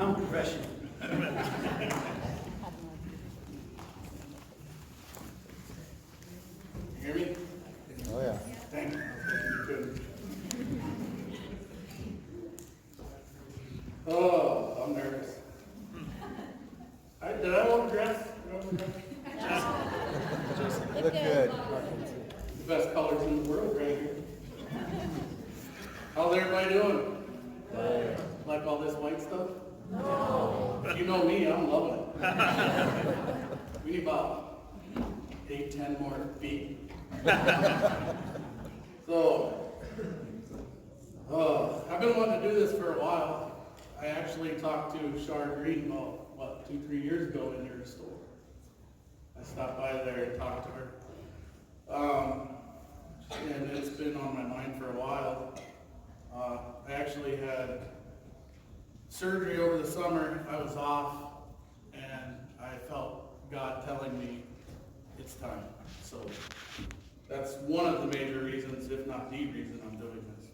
I'm professional. You hear me? Oh, yeah. Thank you. Good. Oh, I'm nervous. Did I overdress? Look good. The best colors in the world right here. How's everybody doing? Like all this white stuff? No. You know me, I'm loving it. We need about 8, 10 more feet. So, I've been wanting to do this for a while. I actually talked to Shar Green about, 2-3 years ago in your store. I stopped by there and talked to her. And it's been on my mind for a while. I actually had surgery over the summer. I was off, and I felt God telling me it's time. So that's one of the major reasons, if not the reason I'm doing this.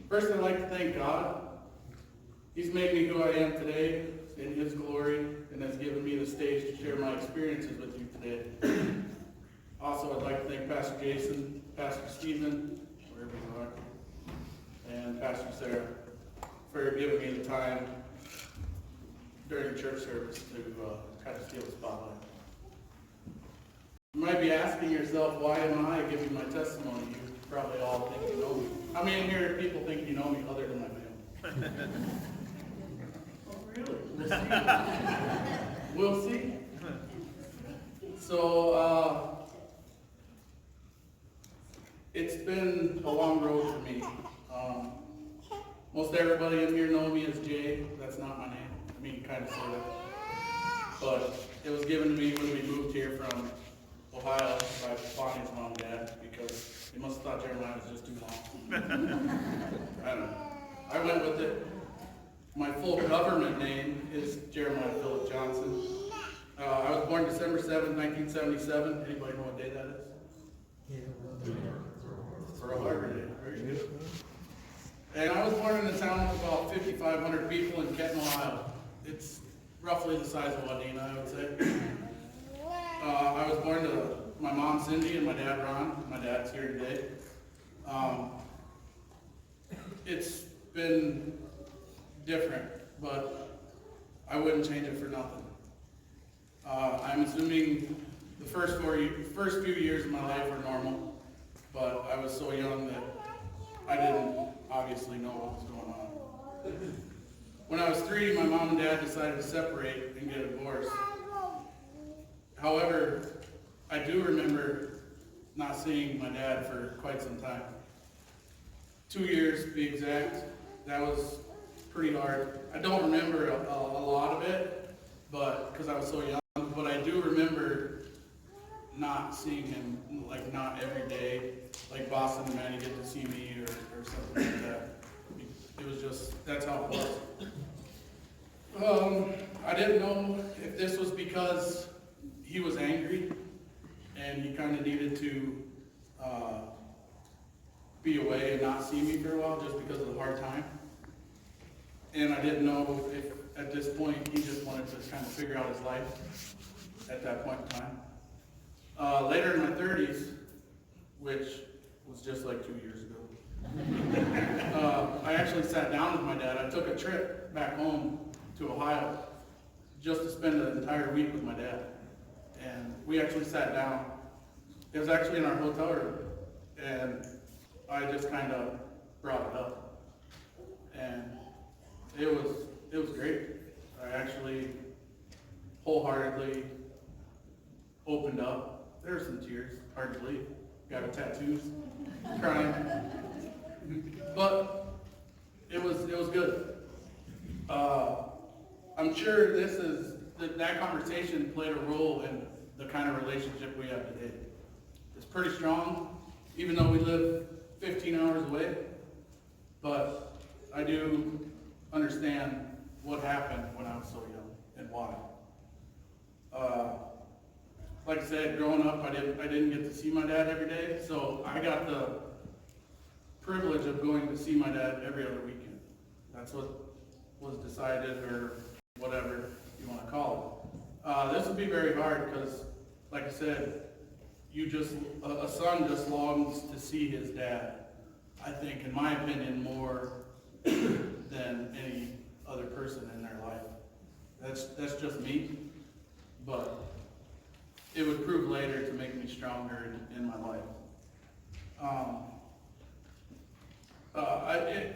First, I'd like to thank God. He's made me who I am today in His glory, and has given me the stage to share my experiences with you today. Also, I'd like to thank Pastor Jason, Pastor Stephen, wherever you are, and Pastor Sarah for giving me the time during church service to kind of steal the spotlight. You might be asking yourself, why am I giving my testimony? You probably all think you know me. How many in here people think you know me other than my family? Oh, really? We'll see. We'll see. So, it's been a long road for me. Most everybody in here know me as Jay. That's not my name. I mean, kind of, sort of. But it was given to me when we moved here from Ohio by Bonnie's mom and dad, because they must have thought Jeremiah was just too long. I don't know. I went with it. My full government name is Jeremiah Philip Johnson. I was born December 7th, 1977. Anybody know what day that is? Pearl Harbor Day. Very good. And I was born in a town of about 5,500 people in Kenton, Ohio. It's roughly the size of Wadena, I would say. I was born to my mom Cindy and my dad Ron. My dad's here today. It's been different, but I wouldn't change it for nothing. I'm assuming the first few years of my life were normal, but I was so young that I didn't obviously know what was going on. When I was 3, my mom and dad decided to separate and get a divorce. However, I do remember not seeing my dad for quite some time. 2 years to be exact. That was pretty hard. I don't remember a lot of it, but because I was so young, but I do remember not seeing him, like not every day, like Boston and man, you get to see me or something like that. It was just, that's how it was. I didn't know if this was because he was angry and he kind of needed to be away and not see me for a while just because of the hard time. And I didn't know if at this point he just wanted to kind of figure out his life at that point in time. Later in my 30s, which was just like 2 years ago, I actually sat down with my dad. I took a trip back home to Ohio just to spend an entire week with my dad. And we actually sat down. It was actually in our hotel room. And I just kind of brought it up. And it was great. I actually wholeheartedly opened up. There were some tears, hard to believe. Got a tattoos, crying. But it was good. I'm sure that conversation played a role in the kind of relationship we have today. It's pretty strong, even though we live 15 hours away. But I do understand what happened when I was so young and why. Like I said, growing up, I didn't get to see my dad every day, so I got the privilege of going to see my dad every other weekend. That's what was decided, or whatever you want to call it. This would be very hard because, like I said, a son just longs to see his dad. I think, in my opinion, more than any other person in their life. That's just me, but it would prove later to make me stronger in my life.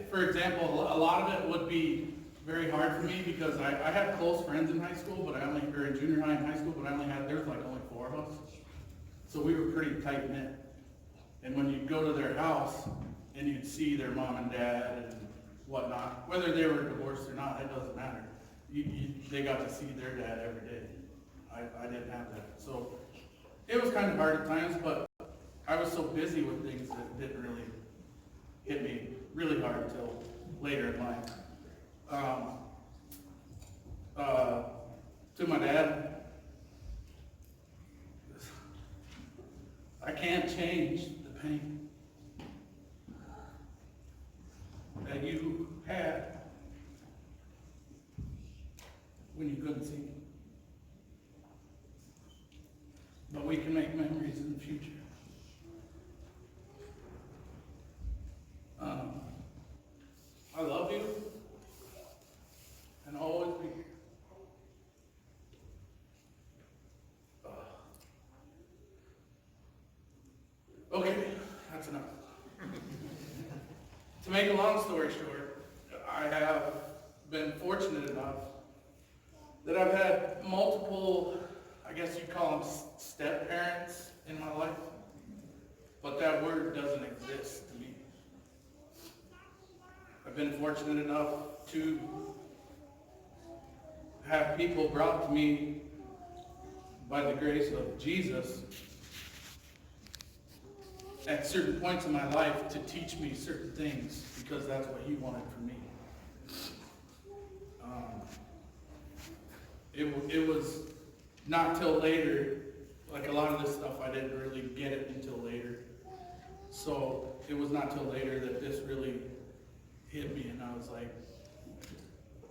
For example, a lot of it would be very hard for me because I had close friends in high school, but in junior high and high school, but there was like only 4 of us. So we were pretty tight knit. And when you'd go to their house and you'd see their mom and dad and whatnot, whether they were divorced or not, it doesn't matter. They got to see their dad every day. I didn't have that. So it was kind of hard at times, but I was so busy with things that didn't really hit me really hard until later in life. To my dad, I can't change the pain that you had when you couldn't see me. But we can make memories in the future. I love you, and I'll always be here. Okay, that's enough. To make a long story short, I have been fortunate enough that I've had multiple, I guess you'd call them step parents in my life, but that word doesn't exist to me. I've been fortunate enough to have people brought to me by the grace of Jesus at certain points in my life to teach me certain things because that's what he wanted for me. It was not till later, like a lot of this stuff I didn't really get it until later. So it was not till later that this really hit me and I was like,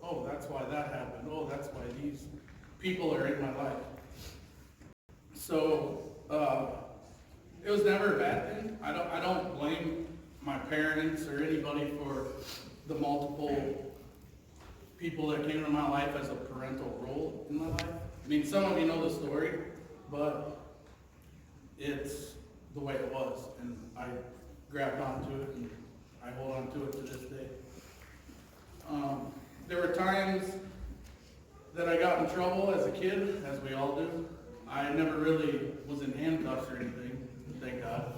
oh, that's why that happened. Oh, that's why these people are in my life. So it was never a bad thing. I don't blame my parents or anybody for the multiple people that came into my life as a parental role in my life. I mean, some of you know the story, but it's the way it was, and I grabbed onto it and I hold on to it to this day. There were times that I got in trouble as a kid, as we all do. I never really was in handcuffs or anything, thank God.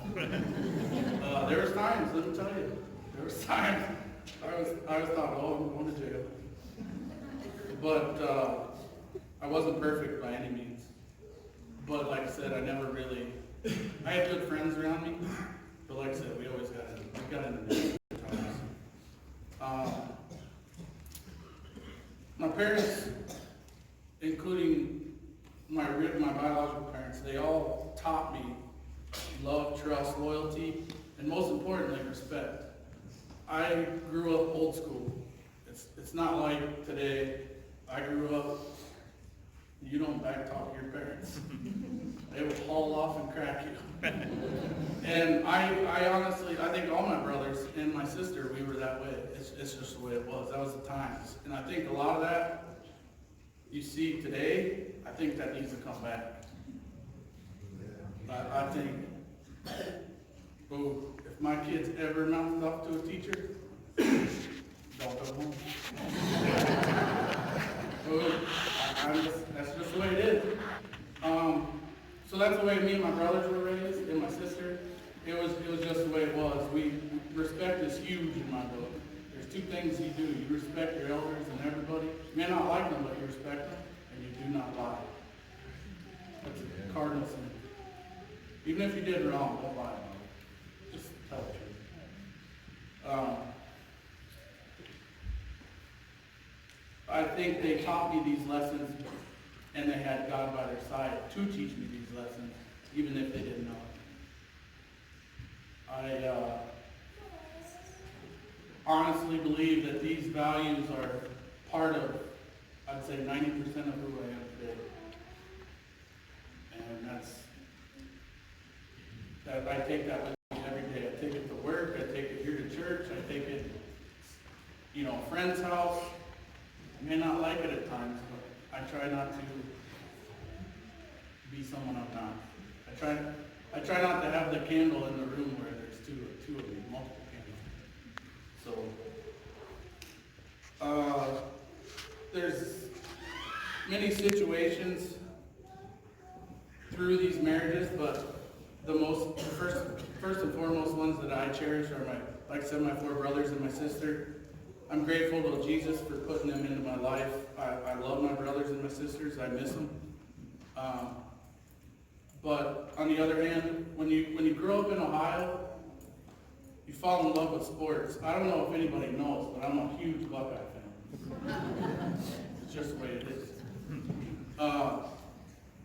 There was times, let me tell you, there was times I was thought, oh, I'm going to jail. But I wasn't perfect by any means. But like I said, I had good friends around me, but like I said, we always got into negative times. My parents, including my biological parents, they all taught me love, trust, loyalty, and most importantly, respect. I grew up old school. It's not like today. I grew up, you don't backtalk your parents. They will haul off and crack you. And I honestly, I think all my brothers and my sister, we were that way. It's just the way it was. That was the times. And I think a lot of that you see today, I think that needs to come back. I think, oh, if my kids ever mouthed off to a teacher, don't go home. That's just the way it is. So that's the way me and my brothers were raised, and my sister. It was just the way it was. Respect is huge in my book. There's 2 things you do. You respect your elders and everybody. You may not like them, but you respect them, and you do not lie. That's a cardinal sin. Even if you did wrong, don't lie. Just tell the truth. I think they taught me these lessons, and they had God by their side to teach me these lessons, even if they didn't know it. I honestly believe that these values are part of, I'd say 90% of who I am today. And I take that with me every day. I take it to work, I take it here to church, I take it, a friend's house. I may not like it at times, but I try not to be someone I'm not. I try not to have the candle in the room where there's two of me, multiple candles. So, there's many situations through these marriages, but the first and foremost ones that I cherish are like I said, my 4 brothers and my sister. I'm grateful to Jesus for putting them into my life. I love my brothers and my sisters. I miss them. But on the other hand, when you grow up in Ohio, you fall in love with sports. I don't know if anybody knows, but I'm a huge Buckeye fan. It's just the way it is.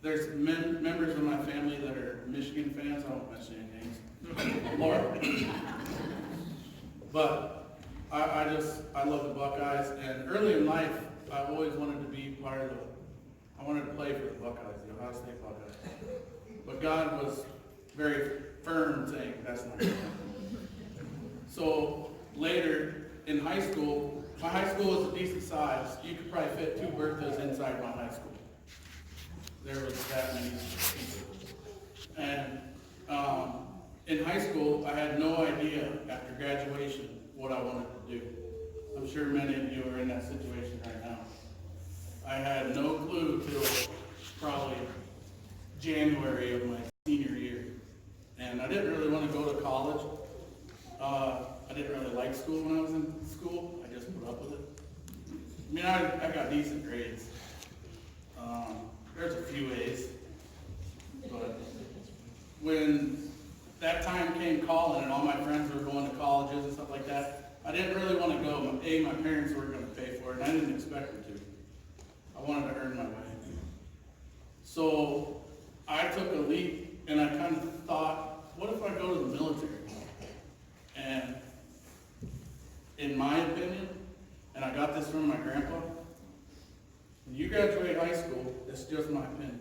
There's members of my family that are Michigan fans. I won't mention any names. Laura. But I love the Buckeyes, and early in life, I always wanted to be I wanted to play for the Buckeyes, the Ohio State Buckeyes. But God was very firm saying, that's not going to happen. So later, in high school, my high school was a decent size. You could probably fit 2 Berthas inside my high school. There was that many people. And in high school, I had no idea after graduation what I wanted to do. I'm sure many of you are in that situation right now. I had no clue till probably January of my senior year. And I didn't really want to go to college. I didn't really like school when I was in school. I just put up with it. I mean, I got decent grades. There's a few A's. But when that time came calling and all my friends were going to colleges and stuff like that, I didn't really want to go. My parents weren't going to pay for it, and I didn't expect them to. I wanted to earn my way. So I took a leap, and I kind of thought, what if I go to the military? And in my opinion, and I got this from my grandpa, when you graduate high school, it's just my opinion,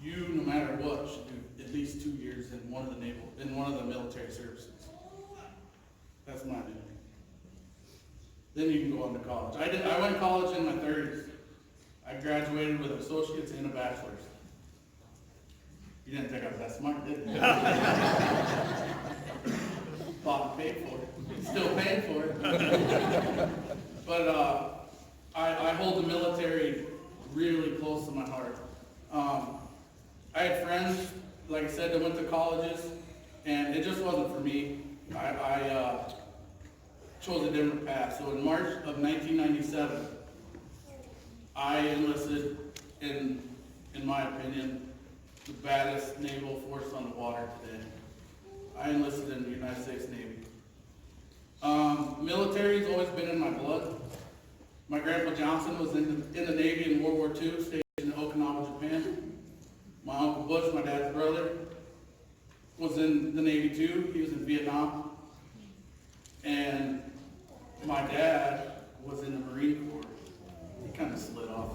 you, no matter what, should do at least 2 years in one of the military services. That's my opinion. Then you can go on to college. I went to college in my 30s. I graduated with associates and a bachelor's. You didn't think I was that smart, did you? Bought and paid for it. Still paying for it. But I hold the military really close to my heart. I had friends, like I said, that went to colleges, and it just wasn't for me. I chose a different path. So in March of 1997, I enlisted in my opinion, the baddest naval force on the water today. I enlisted in the United States Navy. Military's always been in my blood. My grandpa Johnson was in the Navy in World War II, stationed in Okinawa, Japan. My Uncle Bush, my dad's brother, was in the Navy too. He was in Vietnam. And my dad was in the Marine Corps. He kind of slid off.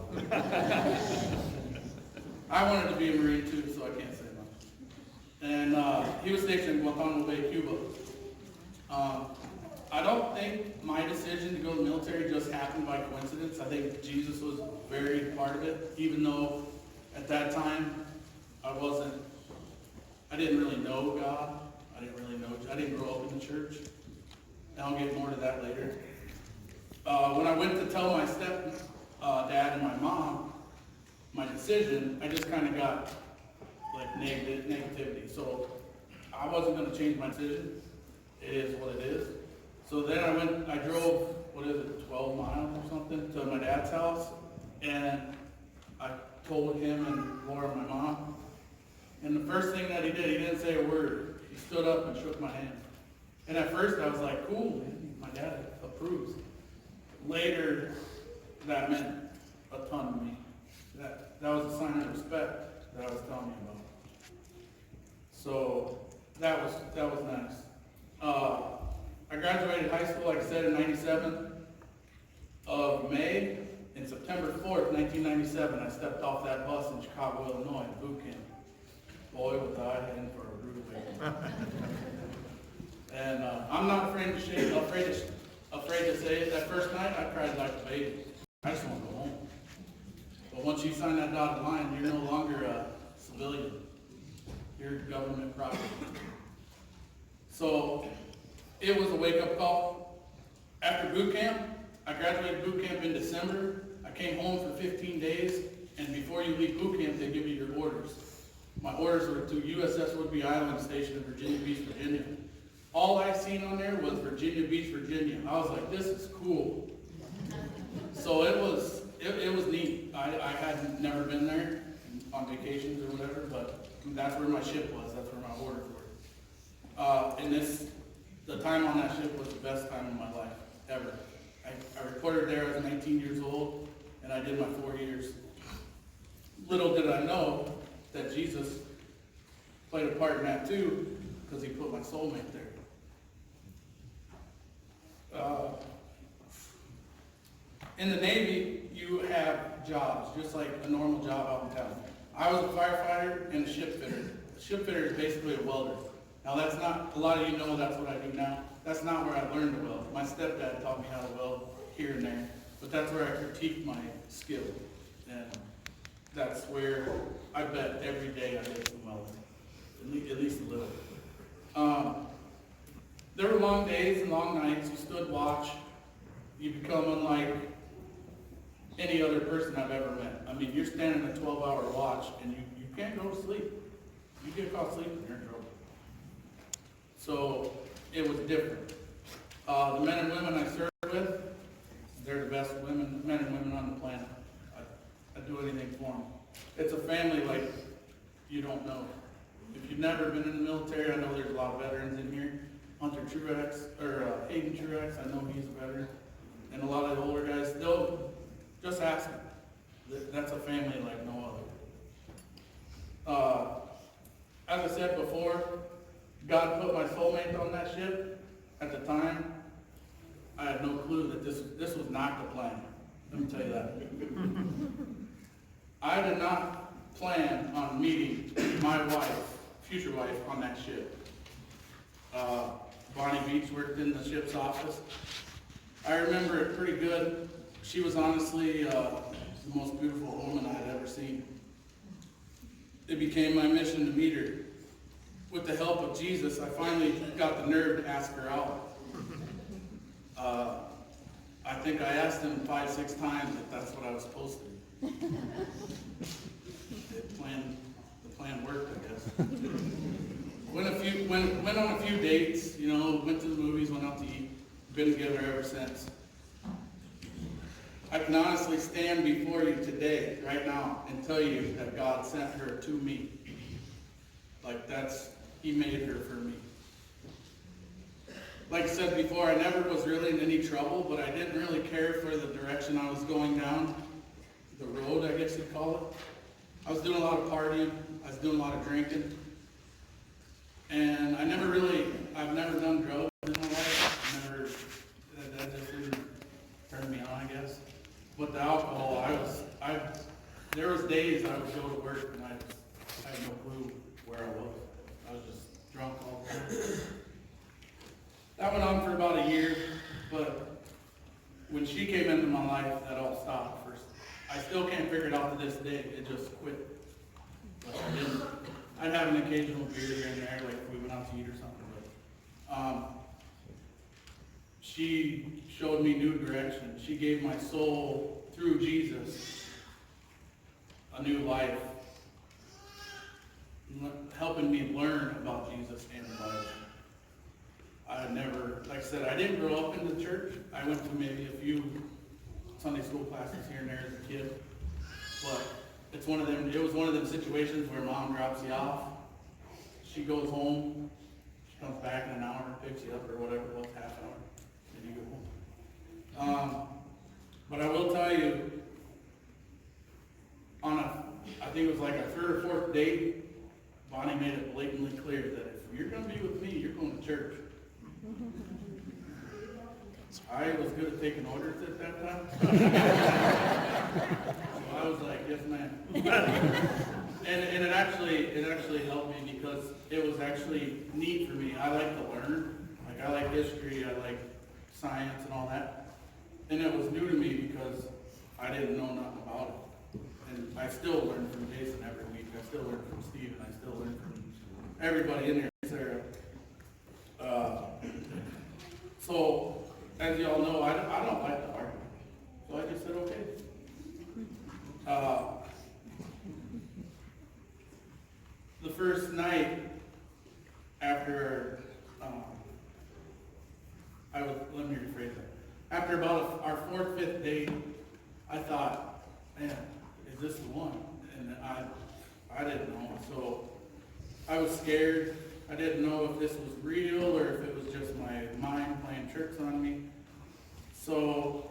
I wanted to be a Marine too, so I can't say much. And he was stationed in Guantanamo Bay, Cuba. I don't think my decision to go to the military just happened by coincidence. I think Jesus was very part of it, even though at that time I didn't really know God. I didn't grow up in the church. And I'll get more to that later. When I went to tell my step-dad and my mom my decision, I just kind of got like negativity. So I wasn't going to change my decision. It is what it is. So then I drove, 12 miles or something, to my dad's house, and I told him and Laura, my mom, and the first thing that he did, he didn't say a word. He stood up and shook my hand. And at first I was like, cool, man, my dad approves. Later, that meant a ton to me. That was a sign of respect that I was telling you about. So that was nice. I graduated high school, like I said, in '97. of May, and September 4th, 1997, I stepped off that bus in Chicago, Illinois, boot camp. Boy, was I in for a rude awakening. And I'm not afraid to say it. That first night, I cried like a baby. I just want to go home. But once you sign that dotted line, you're no longer a civilian. You're government property. So it was a wake-up call. After boot camp, I graduated boot camp in December. I came home for 15 days, and before you leave boot camp, they give you your orders. My orders were to USS Whidbey Island Station in Virginia Beach, Virginia. All I seen on there was Virginia Beach, Virginia. I was like, this is cool. So it was neat. I had never been there on vacations or whatever, but that's where my ship was. That's where my orders were. And the time on that ship was the best time of my life, ever. I reported there as 19 years old, and I did my 4 years. Little did I know that Jesus played a part in that too, because he put my soulmate there. In the Navy, you have jobs, just like a normal job out in town. I was a firefighter and a ship fitter. A ship fitter is basically a welder. Now that's not, a lot of you know that's what I do now. That's not where I learned to weld. My stepdad taught me how to weld here and there, but that's where I critiqued my skill. And that's where I bet every day I did some welding, at least a little. There were long days and long nights. You stood watch. You become unlike any other person I've ever met. I mean, you're standing a 12-hour watch and you can't go to sleep. You get caught sleeping, you're in trouble. So it was different. The men and women I served with, they're the best men and women on the planet. I'd do anything for them. It's a family like you don't know. If you've never been in the military, I know there's a lot of veterans in here. Hunter Truex, or Hayden Truex, I know he's a veteran. And a lot of the older guys, they'll just ask them. That's a family like no other. As I said before, God put my soulmate on that ship. At the time, I had no clue that this was not the plan. Let me tell you that. I did not plan on meeting my wife, future wife, on that ship. Bonnie Beach worked in the ship's office. I remember it pretty good. She was honestly the most beautiful woman I had ever seen. It became my mission to meet her. With the help of Jesus, I finally got the nerve to ask her out. I think I asked him 5-6 times if that's what I was supposed to do. The plan worked, I guess. Went on a few dates, went to the movies, went out to eat. Been together ever since. I can honestly stand before you today, right now, and tell you that God sent her to me. He made her for me. Like I said before, I never was really in any trouble, but I didn't really care for the direction I was going down. The road, I guess you'd call it. I was doing a lot of partying. I was doing a lot of drinking. And I've never done drugs in my life. That just didn't turn me on, I guess. But the alcohol, there was days I would go to work and I had no clue where I was. I was just drunk all the time. That went on for about a year, but when she came into my life, that all stopped first. I still can't figure it out to this day. It just quit. But I didn't. I'd have an occasional beer here and there, like if we went out to eat or something, but she showed me new direction. She gave my soul, through Jesus, a new life, helping me learn about Jesus and life. Like I said, I didn't grow up in the church. I went to maybe a few Sunday school classes here and there as a kid, but it was one of them situations where mom drops you off, she goes home, she comes back in an hour, picks you up or whatever it was, half hour, and you go home. But I will tell you, I think it was like a 3rd or 4th date, Bonnie made it blatantly clear that if you're going to be with me, you're going to church. I was good at taking orders at that time. So I was like, yes, ma'am. And it actually helped me because it was actually neat for me. I like to learn. Like I like history, I like science and all that. And it was new to me because I didn't know nothing about it. And I still learn from Jason every week. I still learn from Steve, and I still learn from everybody in there. Sarah. So, as y'all know, I don't like to argue. So I just said, okay. The first night after, let me rephrase that. After about our fourth, fifth date, I thought, man, is this the one? And I didn't know. So I was scared. I didn't know if this was real or if it was just my mind playing tricks on me. So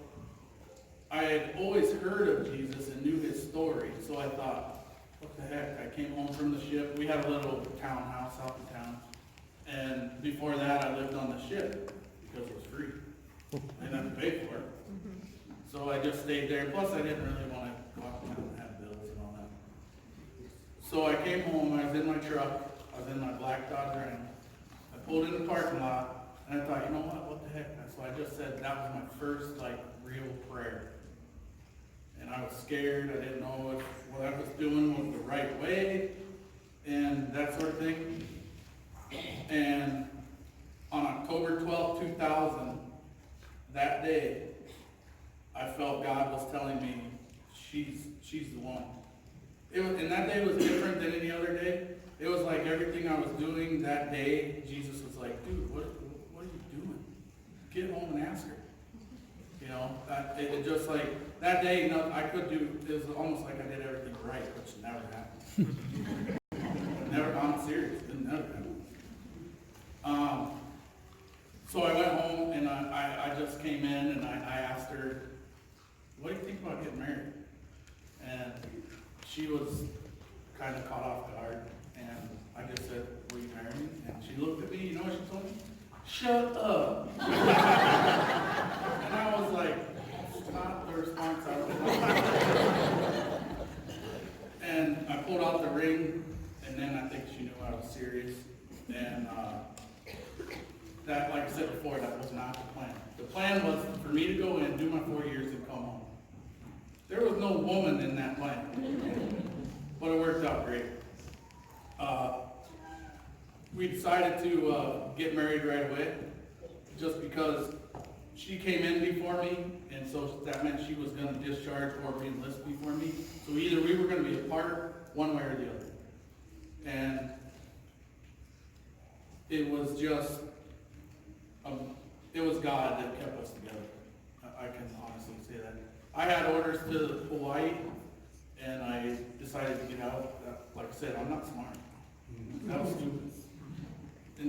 I had always heard of Jesus and knew his story. So I thought, what the heck? I came home from the ship. We had a little townhouse out in town. And before that, I lived on the ship because it was free. I didn't have to pay for it. So I just stayed there. Plus, I didn't really want to go out and have bills and all that. So I came home. I was in my truck. I was in my black Dodge Ram. I pulled in the parking lot, and I thought, you know what the heck? So I just said that was my first, real prayer. And I was scared. I didn't know if what I was doing was the right way, and that sort of thing. And on October 12, 2000, that day, I felt God was telling me, she's the one. And that day was different than any other day. It was like everything I was doing that day, Jesus was like, dude, what are you doing? Get home and ask her. You know, it just like, that day, I could do, it was almost like I did everything right, which never happened. I'm serious, it never happened. So I went home and I just came in and I asked her, what do you think about getting married? And she was kind of caught off guard. And I just said, will you marry me? And she looked at me, you know what she told me? Shut up. And I was like, it's not the response I would like. And I pulled out the ring, and then I think she knew I was serious. And that, like I said before, that was not the plan. The plan was for me to go in, do my 4 years, and come home. There was no woman in that plan. But it worked out great. We decided to get married right away just because she came in before me, and so that meant she was going to discharge or re-enlist before me. So either we were going to be apart one way or the other. And it was just, it was God that kept us together. I can honestly say that. I had orders to Hawaii, and I decided to get out. Like I said, I'm not smart. That was stupid.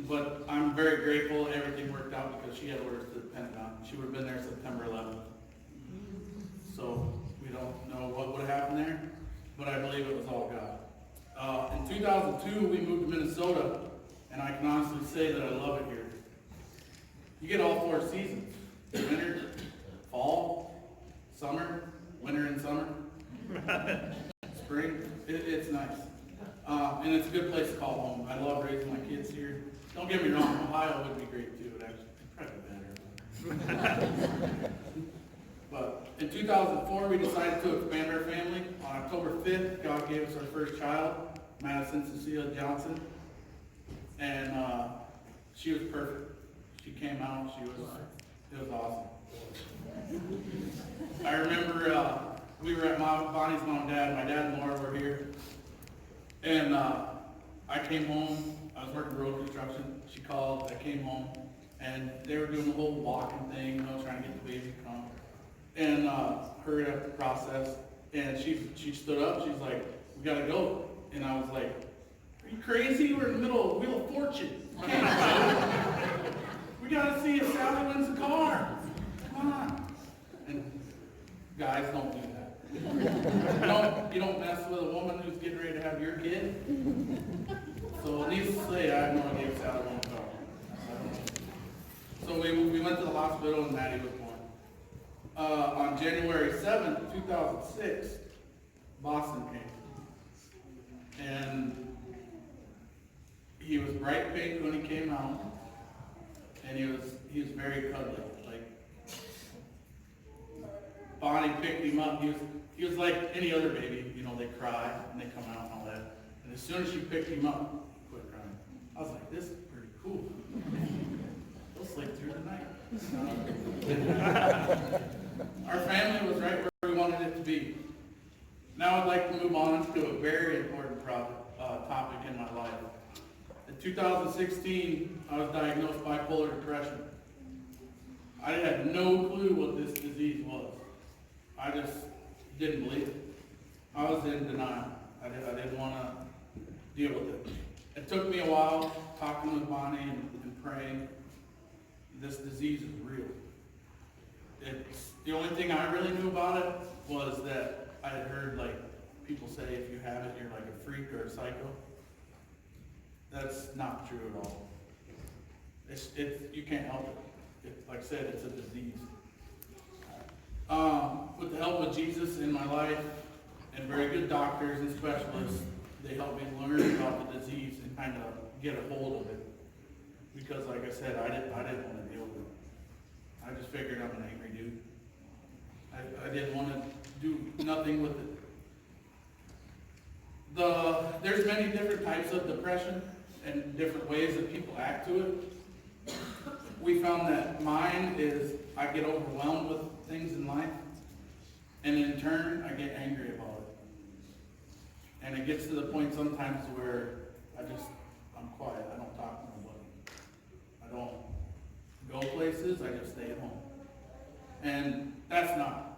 But I'm very grateful everything worked out because she had orders to the Pentagon. She would have been there September 11th. So we don't know what would have happened there, but I believe it was all God. In 2002, we moved to Minnesota, and I can honestly say that I love it here. You get all 4 seasons: winter, fall, summer, winter and summer, spring. It's nice. And it's a good place to call home. I love raising my kids here. Don't get me wrong, Ohio would be great too. It actually probably better. But in 2004, we decided to expand our family. On October 5th, God gave us our first child, Madison Cecilia Johnson. And she was perfect. She came out, it was awesome. I remember we were at Bonnie's mom and dad. My dad and Laura were here. And I came home. I was working road construction. She called. I came home. And they were doing the whole walking thing, trying to get the baby to come. And hurried up the process. And she stood up. She's like, we got to go. And I was like, are you crazy? We're in the middle of Wheel of Fortune. We got to see if Sally wins the car. Come on. And guys, don't do that. You don't mess with a woman who's getting ready to have your kid. So needless to say, I have no idea if Sally won the car. So we went to the hospital and Maddie was born. On January 7th, 2006, Boston came. And he was bright pink when he came out. And he was very cuddly. Like, Bonnie picked him up. He was like any other baby. You know, they cry and they come out and all that. And as soon as she picked him up, he quit crying. I was like, this is pretty cool. He'll sleep through the night. Our family was right where we wanted it to be. Now I'd like to move on to a very important topic in my life. In 2016, I was diagnosed bipolar depression. I had no clue what this disease was. I just didn't believe it. I was in denial. I didn't want to deal with it. It took me a while talking with Bonnie and praying. This disease is real. The only thing I really knew about it was that I had heard like people say if you have it, you're like a freak or a psycho. That's not true at all. You can't help it. Like I said, it's a disease. With the help of Jesus in my life and very good doctors and specialists, they helped me learn about the disease and kind of get a hold of it. Because like I said, I didn't want to deal with it. I just figured I'm an angry dude. I didn't want to do nothing with it. There's many different types of depression and different ways that people act to it. We found that mine is I get overwhelmed with things in life, and in turn I get angry about it. And it gets to the point sometimes where I'm quiet. I don't talk to nobody. I don't go places. I just stay at home. And that's not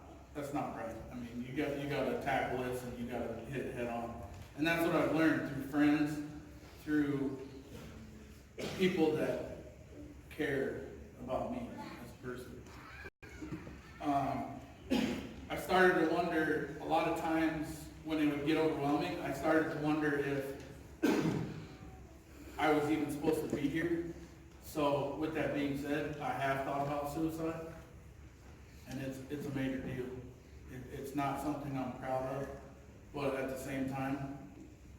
right. I mean, you got to tackle this and you got to hit it head on. And that's what I've learned through friends, through people that care about me as a person. I started to wonder a lot of times when it would get overwhelming, I started to wonder if I was even supposed to be here. So with that being said, I have thought about suicide, and it's a major deal. It's not something I'm proud of, but at the same time,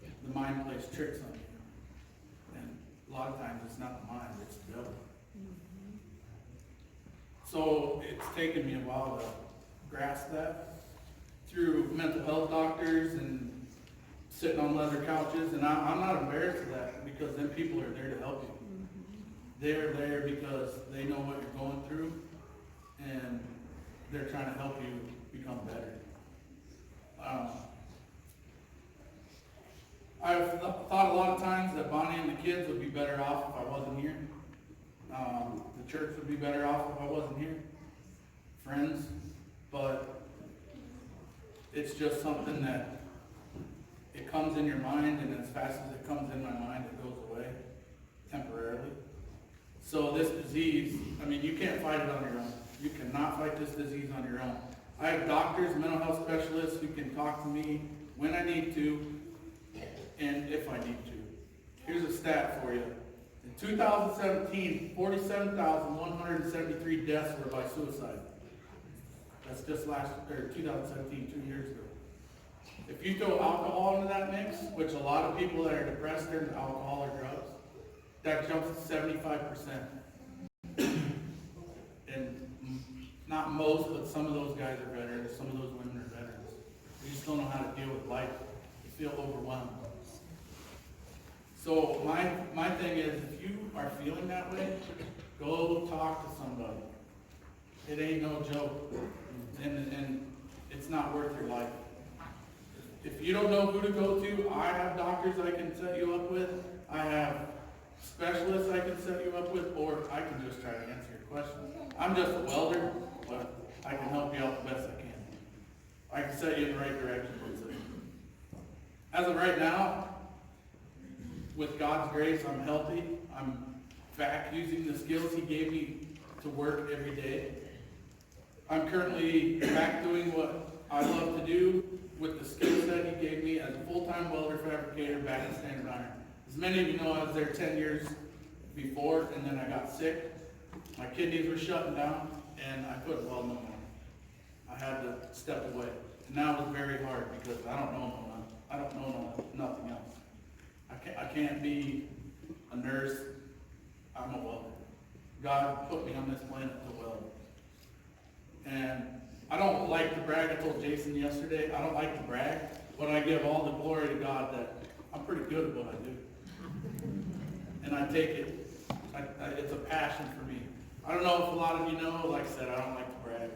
the mind plays tricks on you. And a lot of times it's not the mind, it's the devil. So it's taken me a while to grasp that through mental health doctors and sitting on leather couches, and I'm not embarrassed of that because then people are there to help you. They're there because they know what you're going through, and they're trying to help you become better. I've thought a lot of times that Bonnie and the kids would be better off if I wasn't here. The church would be better off if I wasn't here. Friends, but it's just something that it comes in your mind, and as fast as it comes in my mind, it goes away temporarily. So this disease, I mean, you can't fight it on your own. You cannot fight this disease on your own. I have doctors, mental health specialists who can talk to me when I need to and if I need to. Here's a stat for you. In 2017, 47,173 deaths were by suicide. That's just 2017, 2 years ago. If you throw alcohol into that mix, which a lot of people that are depressed turn to alcohol or drugs, that jumps to 75%. And not most, but some of those guys are veterans, some of those women are veterans. They just don't know how to deal with life. They feel overwhelmed. So my thing is, if you are feeling that way, go talk to somebody. It ain't no joke, and it's not worth your life. If you don't know who to go to, I have doctors I can set you up with. I have specialists I can set you up with, or I can just try to answer your questions. I'm just a welder, but I can help you out the best I can. I can set you in the right direction. As of right now, with God's grace, I'm healthy. I'm back using the skills He gave me to work every day. I'm currently back doing what I love to do with the skill set He gave me as a full-time welder fabricator back in Standard Iron. As many of you know, I was there 10 years before, and then I got sick. My kidneys were shutting down, and I couldn't weld no more. I had to step away. And that was very hard because I don't know nothing else. I can't be a nurse. I'm a welder. God put me on this planet to weld. And I don't like to brag. I told Jason yesterday, I don't like to brag, but I give all the glory to God that I'm pretty good at what I do. And I take it. It's a passion for me. I don't know if a lot of you know, like I said, I don't like to brag.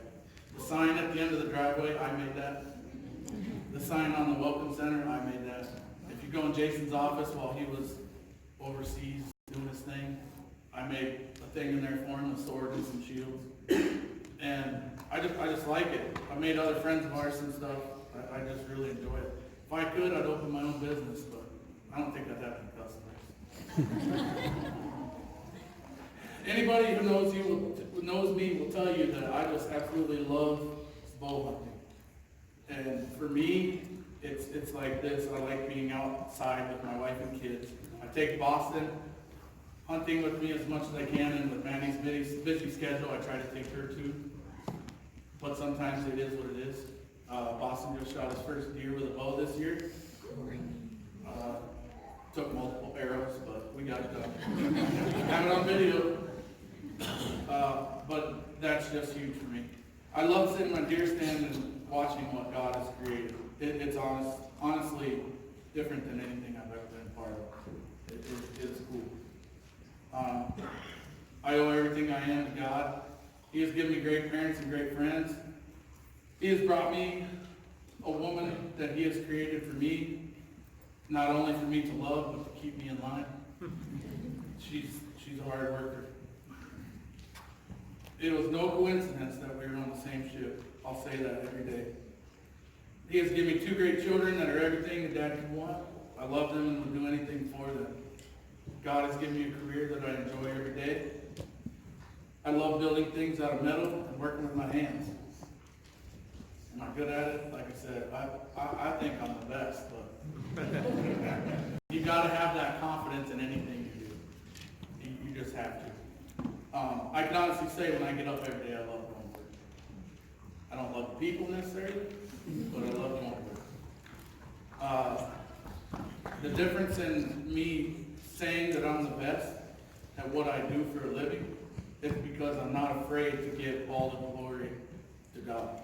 The sign at the end of the driveway, I made that. The sign on the Welcome Center, I made that. If you go in Jason's office while he was overseas doing his thing, I made a thing in there for him, a sword and some shields. And I just like it. I made other friends of ours and stuff. I just really enjoy it. If I could, I'd open my own business, but I don't think I'd have any customers. Anybody who knows me will tell you that I just absolutely love bow hunting. And for me, it's like this. I like being outside with my wife and kids. I take Boston hunting with me as much as I can, and with Manny's busy schedule, I try to take her too. But sometimes it is what it is. Boston just shot his first deer with a bow this year. Took multiple arrows, but we got it done. Have it on video. But that's just huge for me. I love sitting on deer stand and watching what God has created. It's honestly different than anything I've ever been part of. It's cool. I owe everything I am to God. He has given me great parents and great friends. He has brought me a woman that He has created for me, not only for me to love, but to keep me in line. She's a hard worker. It was no coincidence that we were on the same ship. I'll say that every day. He has given me two great children that are everything a dad could want. I love them and would do anything for them. God has given me a career that I enjoy every day. I love building things out of metal and working with my hands. Am I good at it? Like I said, I think I'm the best, but you got to have that confidence in anything you do. You just have to. I can honestly say when I get up every day, I love going to work. I don't love the people necessarily, but I love going to work. The difference in me saying that I'm the best at what I do for a living is because I'm not afraid to give all the glory to God.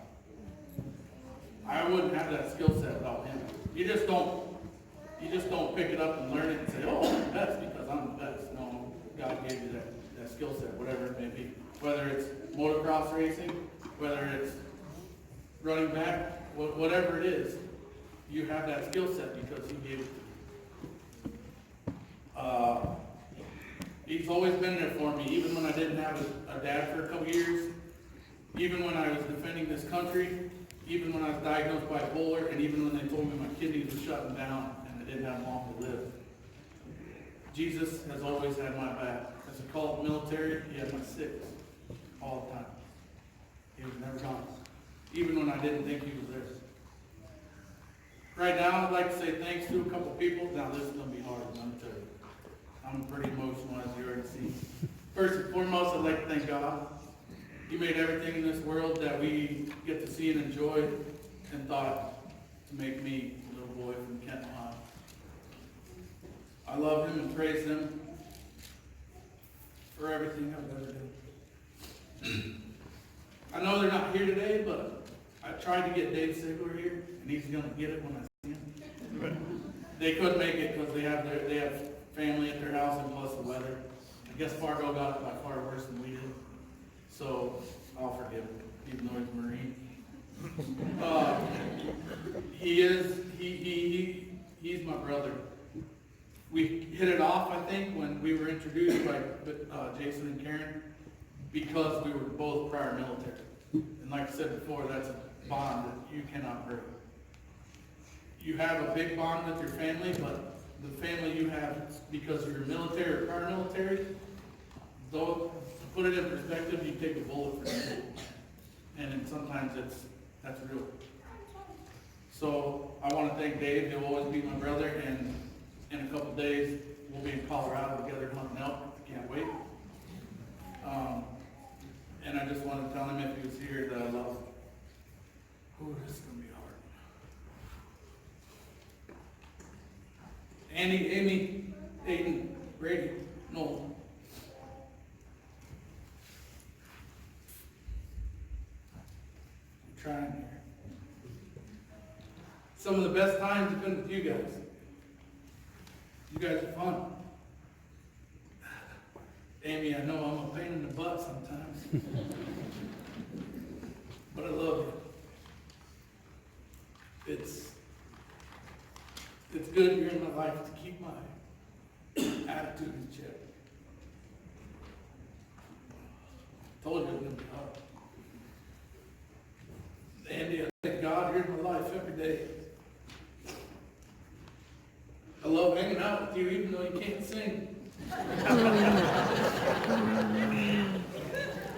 I wouldn't have that skill set without Him. You just don't pick it up and learn it and say, oh, I'm the best because I'm the best. No, God gave you that skill set, whatever it may be. Whether it's motocross racing, whether it's running back, whatever it is, you have that skill set because He gave it to you. He's always been there for me, even when I didn't have a dad for a couple years, even when I was defending this country, even when I was diagnosed bipolar, and even when they told me my kidneys were shutting down and I didn't have long to live. Jesus has always had my back. As a called military, He had my six all the time. He was never gone. Even when I didn't think He was there. Right now, I'd like to say thanks to a couple people. Now, this is going to be hard, I'm going to tell you. I'm pretty emotional, as you already see. First and foremost, I'd like to thank God. He made everything in this world that we get to see and enjoy, and thought to make me a little boy from Kenton, Ohio. I love Him and praise Him for everything I've ever done. I know they're not here today, but I tried to get Dave Sigler here, and he's going to get it when I see him. They couldn't make it because they have family at their house and plus the weather. I guess Fargo got it by far worse than we did. So I'll forgive him, even though he's a Marine. He's my brother. We hit it off, I think, when we were introduced by Jason and Karen, because we were both prior military. And like I said before, that's a bond that you cannot break. You have a big bond with your family, but the family you have because you're military or prior military, though, to put it in perspective, you take a bullet for them. And then sometimes that's real. So I want to thank Dave. He'll always be my brother, and in a couple days we'll be in Colorado together hunting elk. I can't wait. And I just want to tell him if he was here that I love him. trying here. Some of the best times have been with you guys. You guys are fun. Amy, I know I'm a pain in the butt sometimes. But I love you. It's good you're in my life to keep my attitude in check. Told you it was going to be hard. Andy, I thank God you're in my life every day. I love hanging out with you even though you can't sing.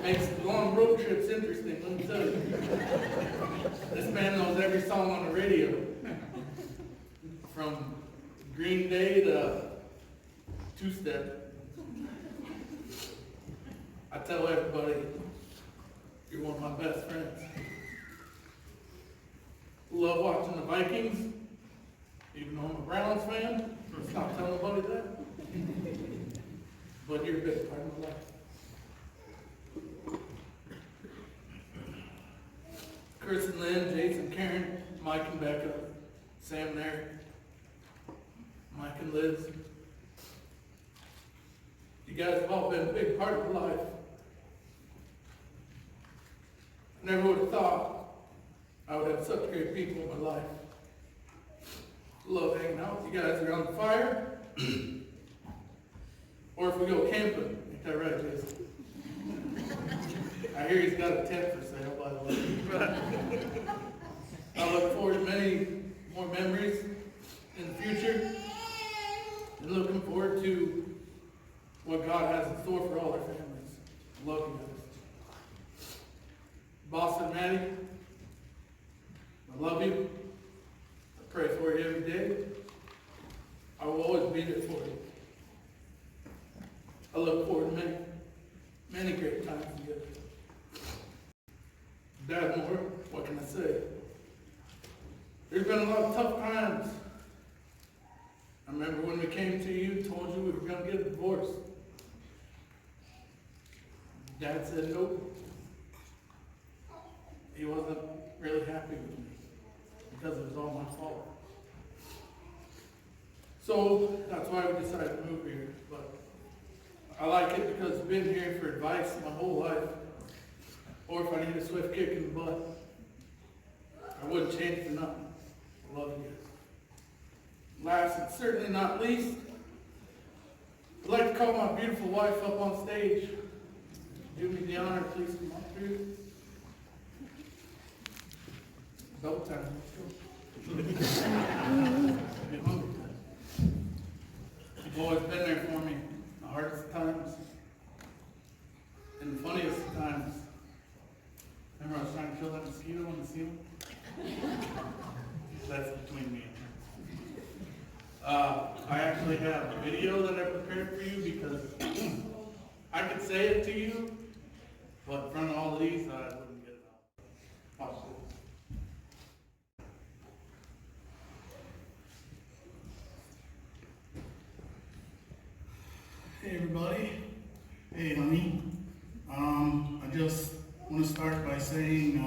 Makes long road trips interesting, let me tell you. This man knows every song on the radio. From Green Day to Two-Step. I tell everybody, you're one of my best friends. Love watching the Vikings, even though I'm a Browns fan. Let's not tell nobody that. But you're a big part of my life. Chris and Lynn, Jason, Karen, Mike and Becca, Sam and Eric, Mike and Liz. You guys have all been a big part of my life. I never would have thought I would have such great people in my life. Love hanging out with you guys around the fire. Or if we go camping. Ain't that right, Jason? I hear he's got a tent for sale, by the way. I look forward to many more memories in the future. And looking forward to what God has in store for all our families. Love you guys. Boss and Maddie, I love you. I pray for you every day. I will always be there for you. I look forward to many great times together. Dad Moore, what can I say? There's been a lot of tough times. I remember when we came to you, told you we were going to get a divorce. Dad said nope. He wasn't really happy with me because it was all my fault. So that's why we decided to move here. But I like it because I've been here for advice my whole life. Or if I need a swift kick in the butt, I wouldn't change for nothing. I love you guys. Last and certainly not least, I'd like to call my beautiful wife up on stage. Do me the honor, please come on through. Double time, let's go. Get hungry. You've always been there for me, the hardest times and the funniest times. Remember I was trying to kill that mosquito on the ceiling? That's between me and her. I actually have a video that I prepared for you because I could say it to you, but in front of all of these, I wouldn't get it out. Watch this. Hey everybody. Hey honey. I just want to start by saying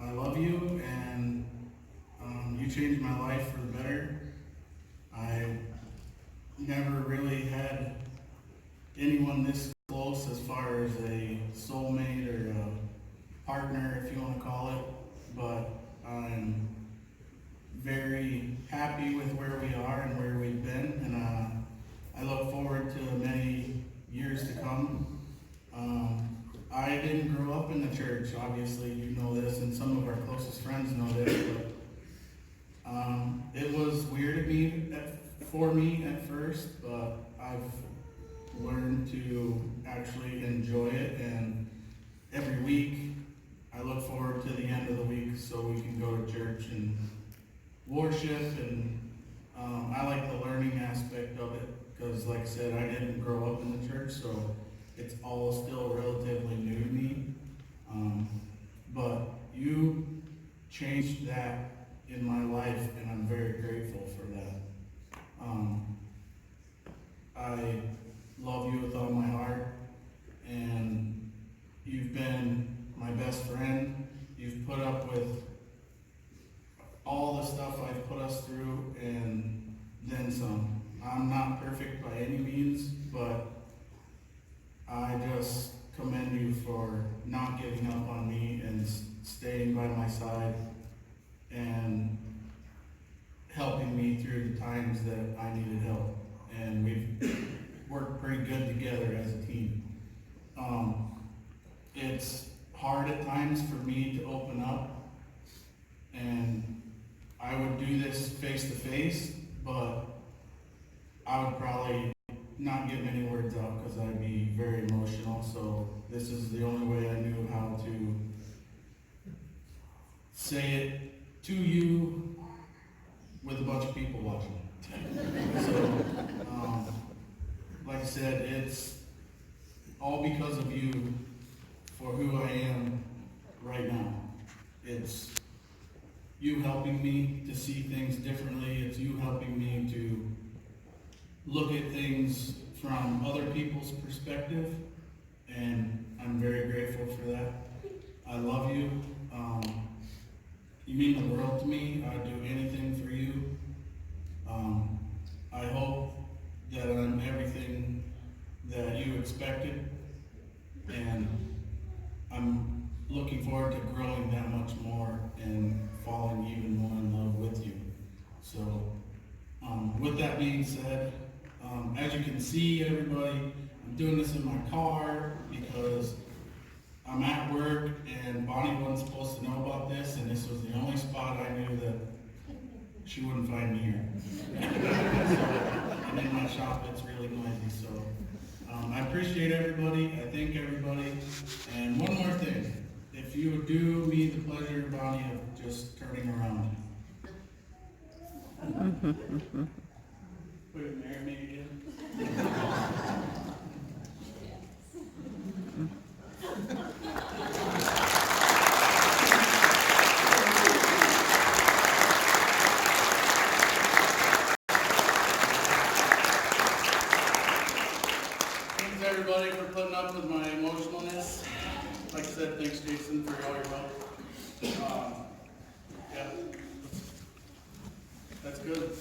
I love you and you changed my life for the better. I never really had anyone this close as far as a soulmate or a partner, if you want to call it, but I'm very happy with where we are and where we've been, and I look forward to many years to come. I didn't grow up in the church, obviously you know this, and some of our closest friends know this, but it was weird for me at first, but I've learned to actually enjoy it, and every week I look forward to the end of the week so we can go to church and worship, and I like the learning aspect of it because, like I said, I didn't grow up in the church, so it's all still relatively new to me. But you changed that in my life, and I'm very grateful for that. I love you with all my heart, and you've been my best friend times that I needed help, and we've worked pretty good together as a team. It's hard at times for me to open up, and I would do this face to face, but I would probably not get many words out because I'd be very emotional. So this is the only way I knew how to say it to you with a bunch of people watching. So, like I said, it's all because of you for who I am right now. It's you helping me to see things differently. It's you helping me to look at things from other people's perspective, and I'm very grateful for that. I love you. You mean the world to me. I'd do anything for you. I hope that I'm everything that you expected, and I'm looking forward to growing that much more and falling even more in love with you. So, with that being said, as you can see, everybody, I'm doing this in my car because I'm at work and Bonnie wasn't supposed to know about this, and this was the only spot I knew that she wouldn't find me here. And in my shop, it's really noisy, so I appreciate everybody. I thank everybody. And one more thing, if you would do me the pleasure, Bonnie, of just turning around. Will you marry me again? Thanks everybody for putting up with my emotionalness. Like I said, thanks Jason for all your help. Yeah, that's good.